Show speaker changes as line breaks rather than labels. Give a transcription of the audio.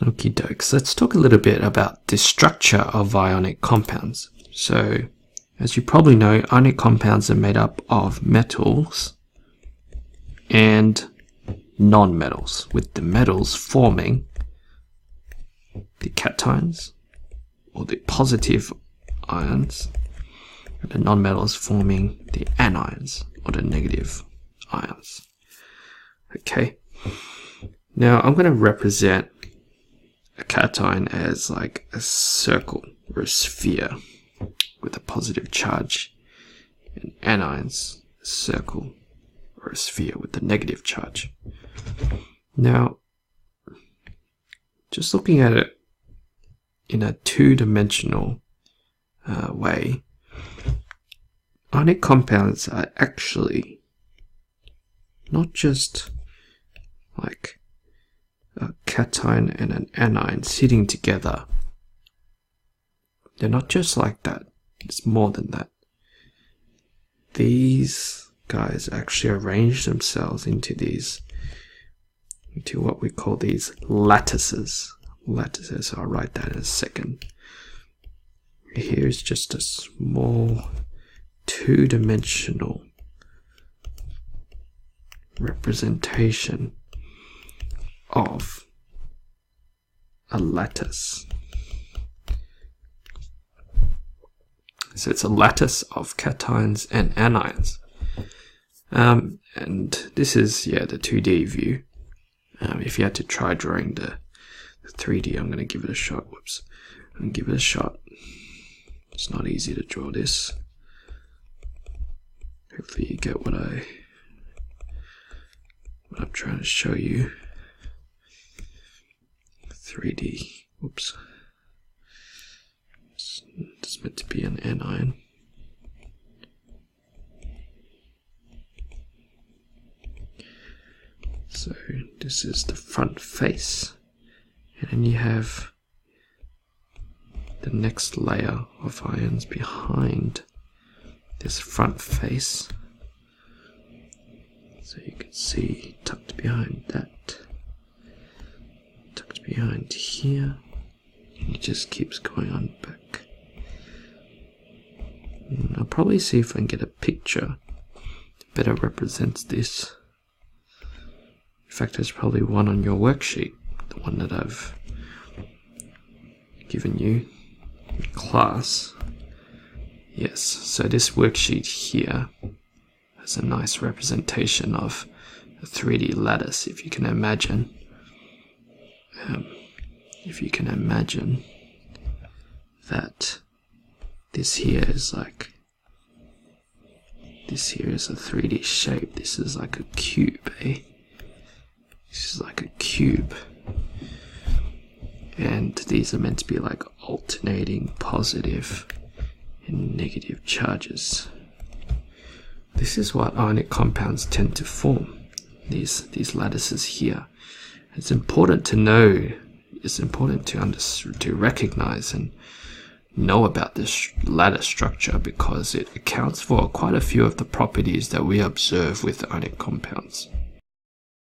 Okie dokes. Let's talk a little bit about the structure of ionic compounds. So, as you probably know, ionic compounds are made up of metals and non-metals, with the metals forming the cations, or the positive ions, and the non-metals forming the anions, or the negative ions. Okay, now I'm going to represent a cation as like a circle or a sphere with a positive charge, and anions a circle or a sphere with a negative charge. Now, just looking at it in a two-dimensional way, ionic compounds are actually not just like a cation and an anion sitting together. They're not just like that. It's more than that. These guys actually arrange themselves into what we call these lattices. Lattices, I'll write that in a second. Here's just a small two-dimensional representation of a lattice. So it's a lattice of cations and anions. And this is, the 2D view. If you had to try drawing the 3D, I'm going to give it a shot. Whoops. I'm going to give it a shot. It's not easy to draw this. Hopefully you get what I'm trying to show you. 3D. Whoops. It's meant to be an anion. So this is the front face, and then you have the next layer of ions behind this front face. So you can see tucked behind that, tucked behind here, and it just keeps going on back. And I'll probably see if I can get a picture that better represents this. In fact, there's probably one on your worksheet, the one that I've given you in class. Yes, so this worksheet here has a nice representation of a 3D lattice, if you can imagine. That this here is a 3D shape. This is like a cube, eh? This is like a cube. And these are meant to be like alternating positive and negative charges. This is what ionic compounds tend to form, these lattices here. It's important to know, it's important to recognize and know about this lattice structure, because it accounts for quite a few of the properties that we observe with ionic compounds.